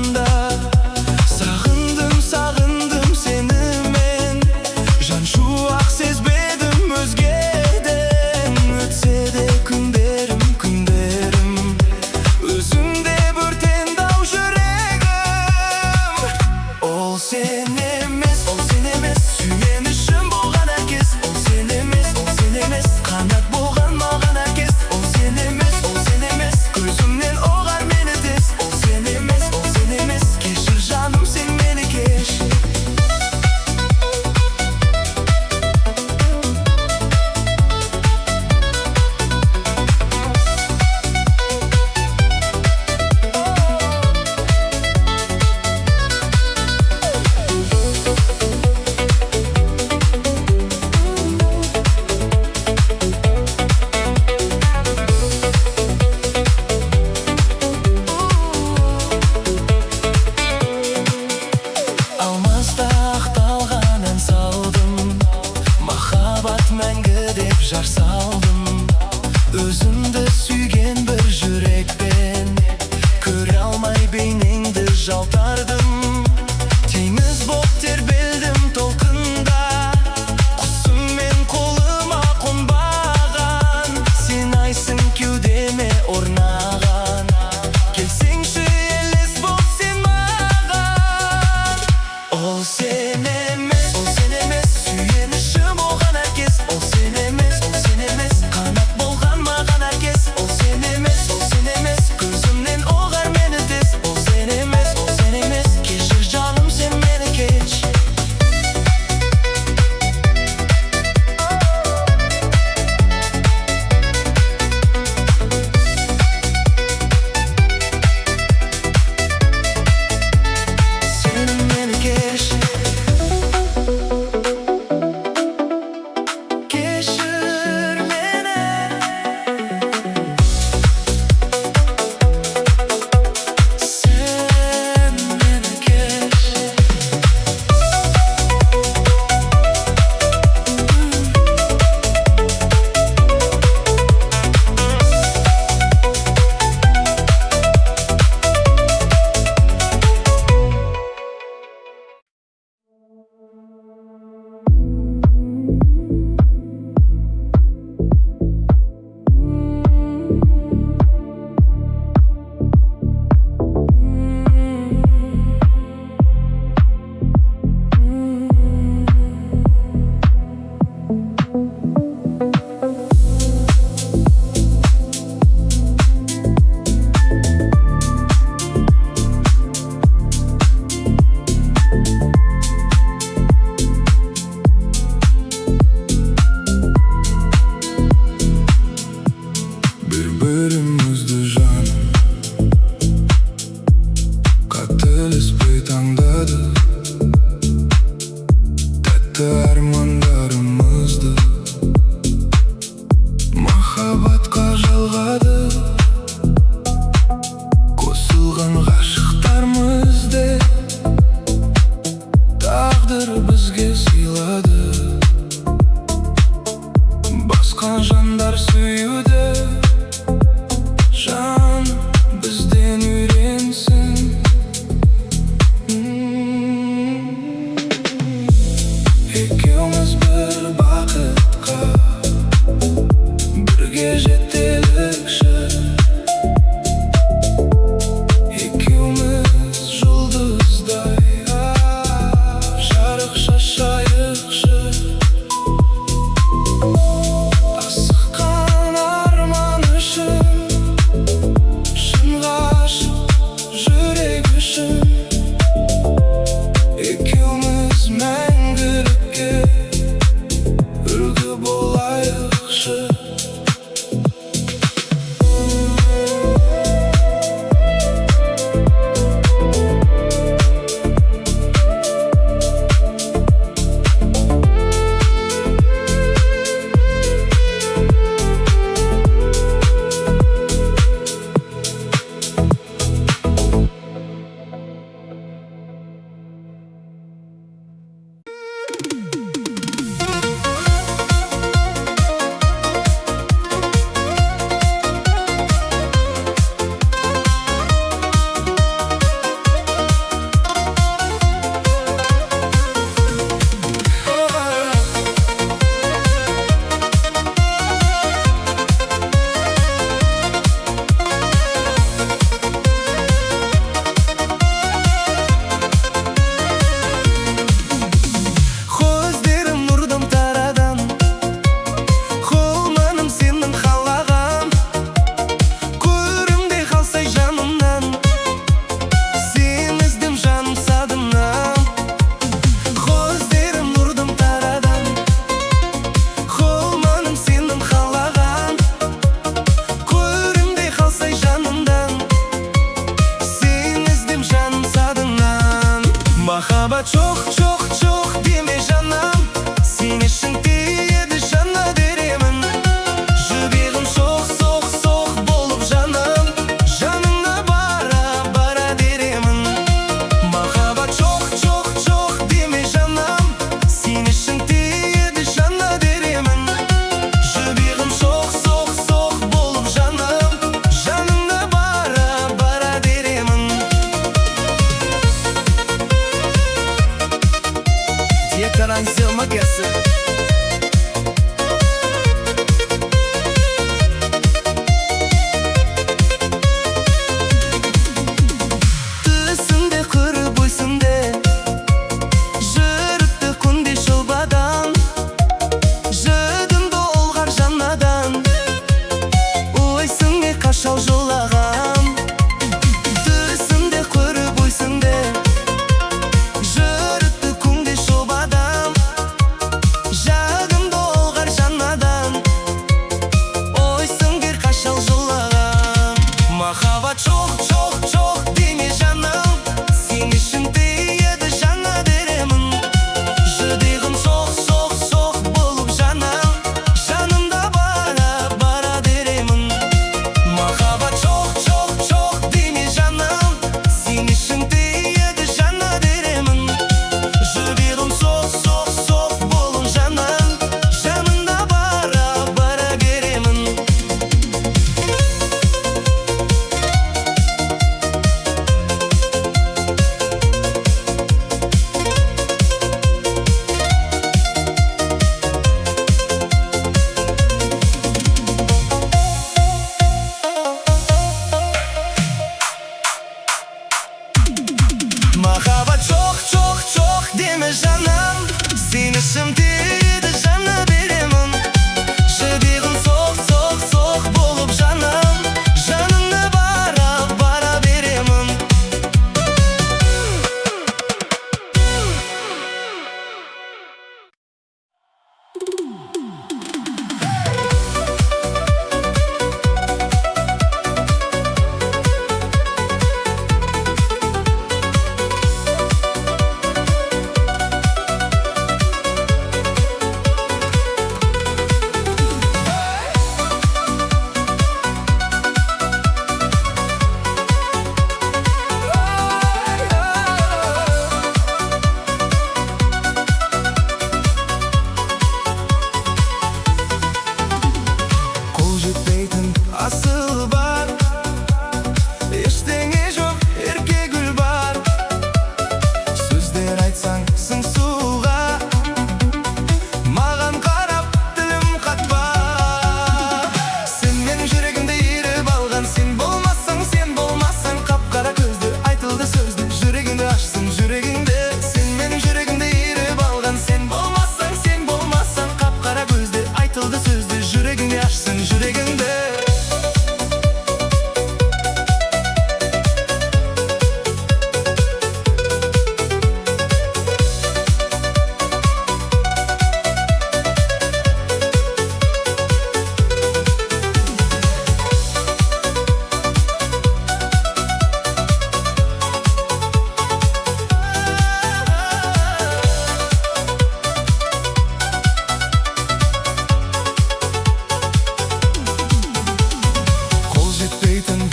шағында. Сағындым сені мен, жан шуақ сезбедім өзгеден. Өтсе де күндерім, өзімде өртенді ау жүрегім. Ол сен емес, сүйенішім болған әркез. Ол сен емес, қанат болған маған әркез. Ол сен емес, көзімнен оғар мені тез. Ол сен емес, кешір жаным сен мені кеш. Алмаста ақталған ән салдым, махаббат мәңгі деп жар салдым. Өзімді сүйген бір жүрекпен, көре алмай бейнеңді жалтардым. Теңіз боп тербелдім толқында, құсыммен қолыма қонбаған. Сен айсың кеудеме орнаған, келсеңші елес боп сен маған. Ол сен емес, сүйенішім болған әркез. Ол сен емес, қанат болған маған әркез. Ол сен емес, көзімнен оғар мені тез. Ол сен емес, кешір жаным сен мені кеш. Сен мені кеш. Кешір мені. Сен мені кеш. Bir-birimizді жаным, қателеспей таңдадық тәтті армандарымызды. Махаббатқа жалғадық, қосылған ғашықтармызды. Тағдыр бізге сыйлады басқа жандар сүюді. Жан бізден үйренсін. Екеуміз бір бақытқа бірге жетелікші. Екеуміз жұлдыздай жарық шашайықшы. Асыққан арман үшін, шын ғашық жүрек үшін. Екеуміз мәңгілікке үлгі болайықшы.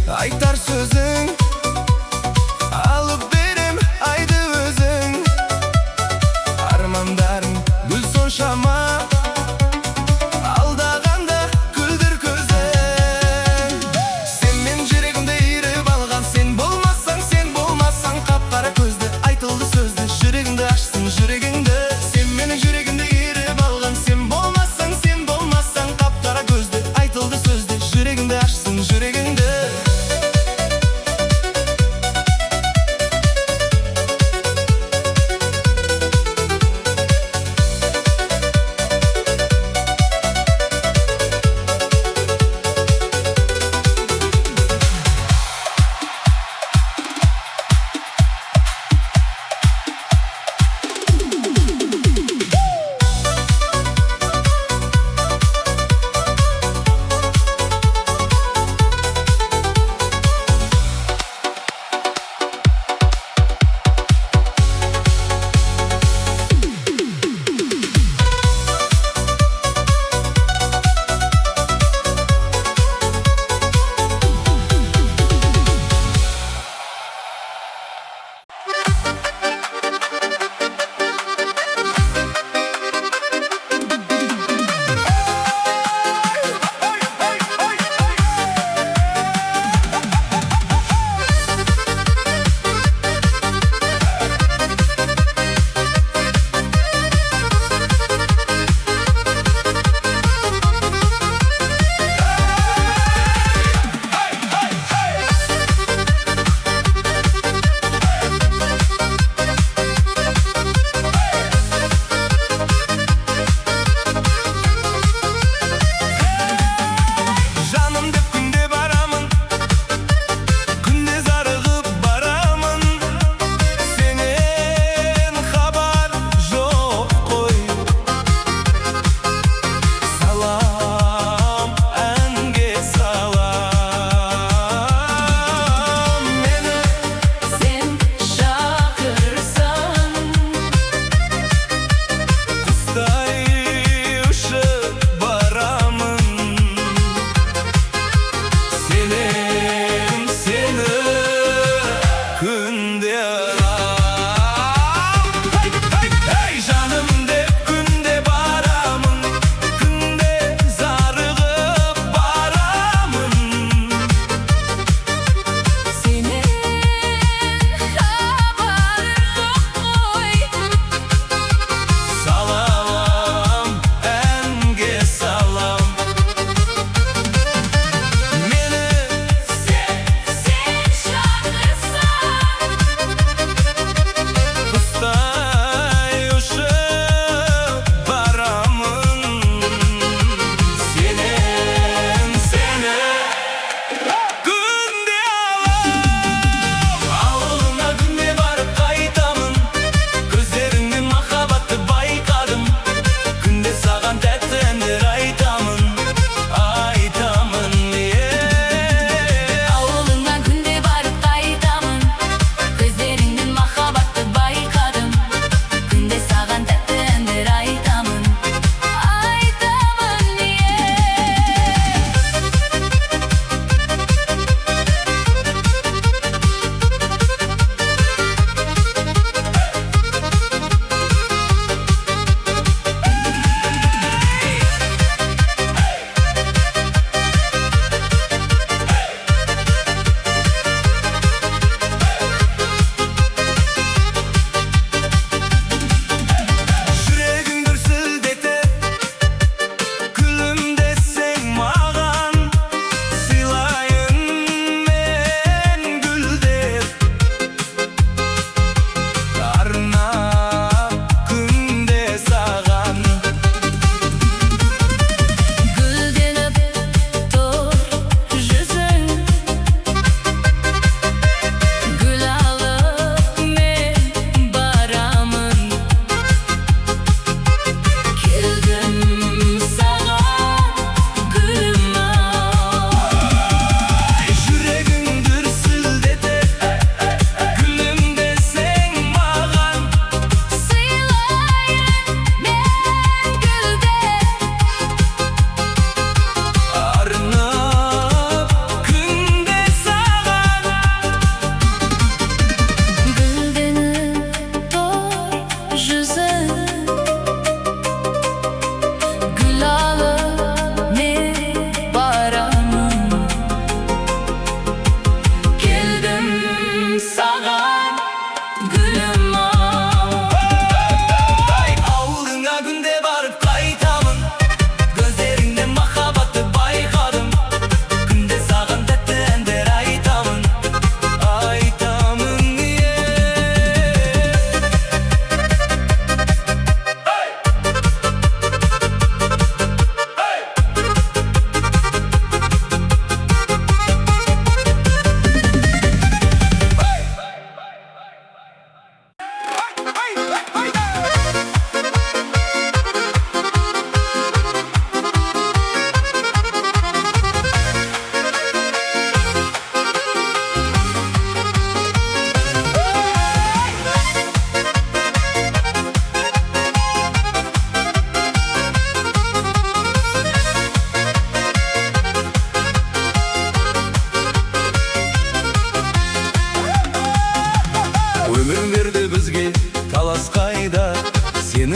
Айтар сөзің алып берем айды өзің. Армандарың гүл соншама, алдағанда күлдір көзің. Сен мен жүрегімді иіріп алған, сен болмасаң қап-қара көзді. Айтылды сөзді, жүрегіңді ашсын жүрегіңді. Сен менің жүрегімді иіріп алған, сен болмасаң қап-қара көзді. Айтылды сөзді, жүрегіңді ашсын жүрегіңді.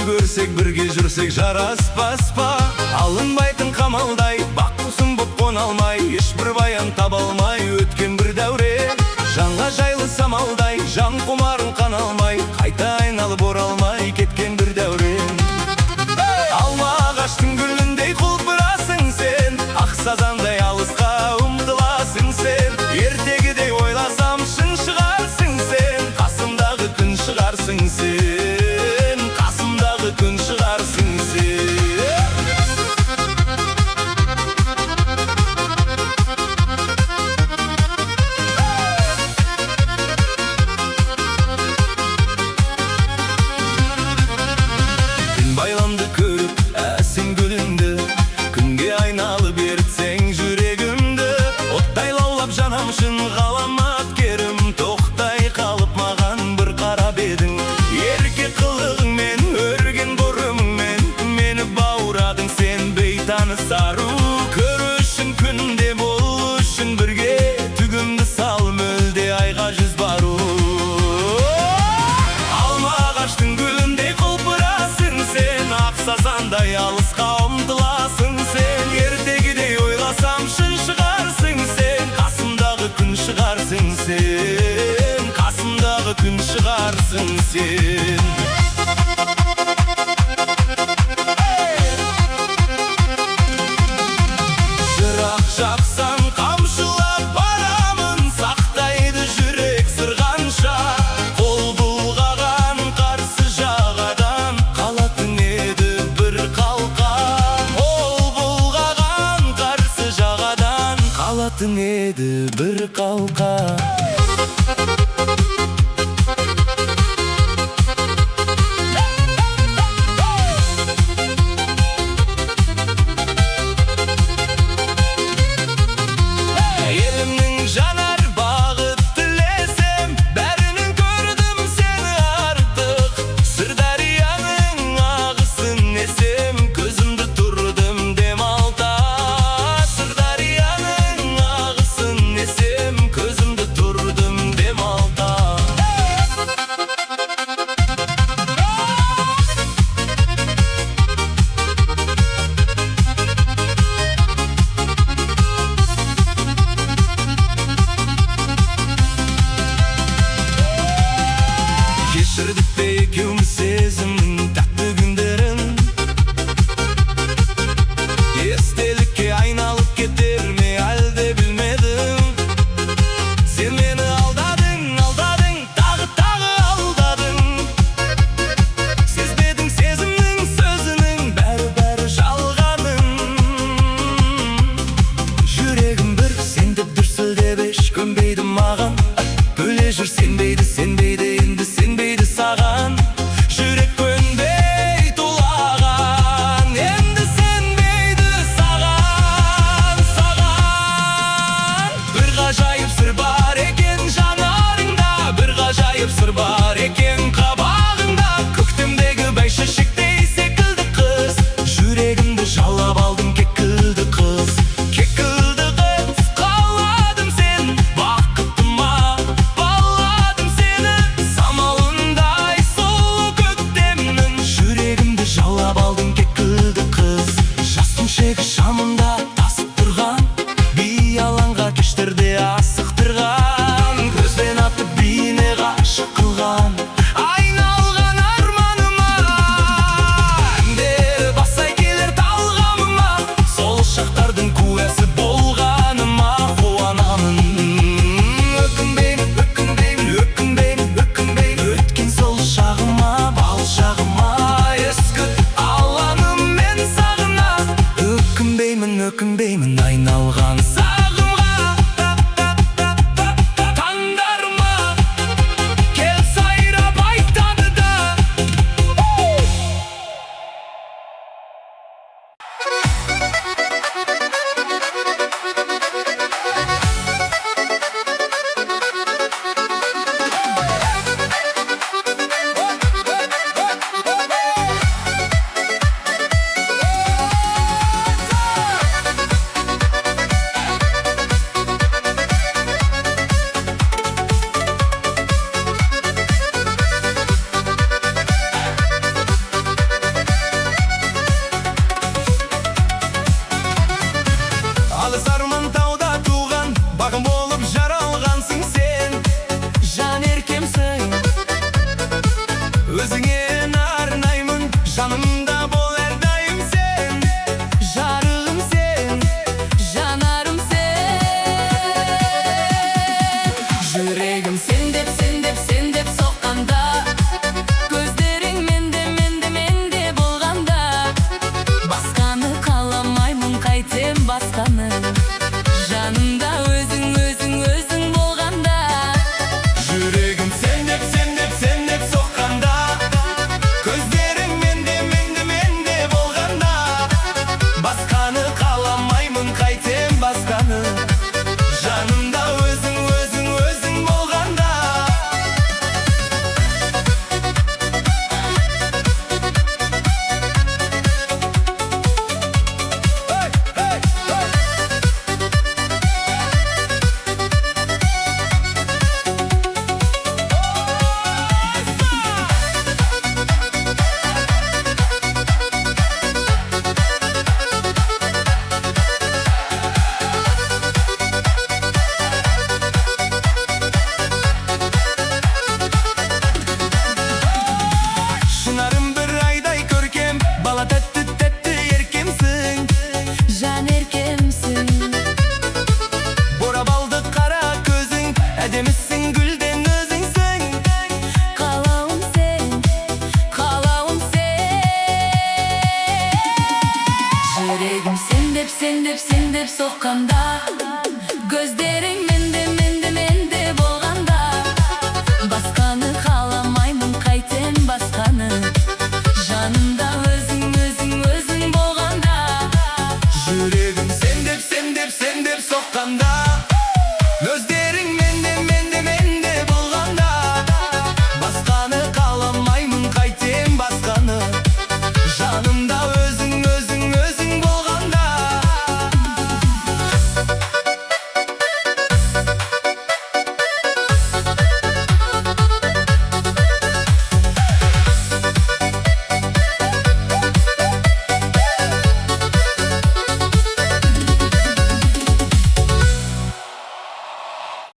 көрсек, бірге жүрсек жараспас па? Алынбайтын қамалдай, баққұсын боп қона алмай, ешбір баян таба алмай өткен бір дәуре. Жанға жайлы самалдай, жан құмарын қана алмай, қайта айналып оралмай кеткен бір дәуре. Алма ағаштың гүліндей құлпырасың сен, ақ сазандай алысқа ұмтыласың сен. Ертегідей ойласам шын шығарсың сен, қасымдағы күн шығарсың сен, қасымдағы күн шығарсың сен. Күн байламды көріп әсем гүліңді, күнге айналып ертсең жүрегімді. Оттай лаулап жанам шын ғаламат керім, тоқтай қалып маған бір қарап едің. Ерке қылығыңмен, өрген бұрымыңмен мені бауырадың сен бейтаныс ару. Көру үшін күнде, болу үшін бірге, түгімді сал мүлде айға жүз бару. Алма ағаштың гүліндей құлпырасың сен, ақ сазандай алысқа ұмтыласың сен. Ертегідей ойласам шын шығарсың сен, қасымдағы күн шығарсың сен, қасымдағы күн шығарсың сен. Жырақ жақсаң қамшылап барамын, сақтайды жүрек сырғанша. Қол бұлғаған қарсы жағадан, қалатын еді бір қалқан. Қол бұлғаған қарсы жағадан, қалатын еді бір қалқан. Елімнің жанар бағыт тілесем, бәрінің көрдім сені артық. Сырдарияның ағысын есем, көзімді тұрдым демалта. Сырдарияның ағысын есем, көзімді тұрдым демалта. Кешірдік пе екеуміз сезімнің тәтті күндерін? Естелікке айналып кетер ме әлде білмедім. Сен мені алдадың, алдадың, тағы алдадың. Сезбедің сезімнің сөзінің бәрі жалғаның. Жүрегім бір сендіп дүрсілдеп еш көнбейді маған. Бөле жүр сенбейді, сенбейді, енді сенбейді саған. Жүрек көнбей тулаған, енді сенбейді саған, саған. Бір ғажайып сыр бар екен жанарыңда, бір ғажайып сыр бар екен қабағыңда. Көктемдегі бәйшешектей секілді қыз, жүрегімді жаулап алдың кекілді қыз. Кекілді қыз, қаладым сен, бақытыма баладым сені. Самалындай сұлу көктемнің, жүрегімді жаулап алдың кекілді қыз. Жастың шегі шамында тасып тұрған, би алаңға кештерде асықтырған. Көзбен атып биіне ғашық қылған, айналған арманыма. Әндері басай келер талғамыма, сол шақтардың куәсі болғаныма қуанамын. Өкінбеймін, өкінбеймін, өкінбеймін, өкінбеймін, өткен сол шағыма, бал шағыма. Ескі алланым мен сағына, өкінбеймін, өкінбеймін айналған сағымға. Таңдарыма кел сайрап айтады да. болғанда, көздерің менде болғанда, басқаны қаламаймын, қайтем басқаны. Жанымда өзің болғанда, жүрегім сен деп соққанда.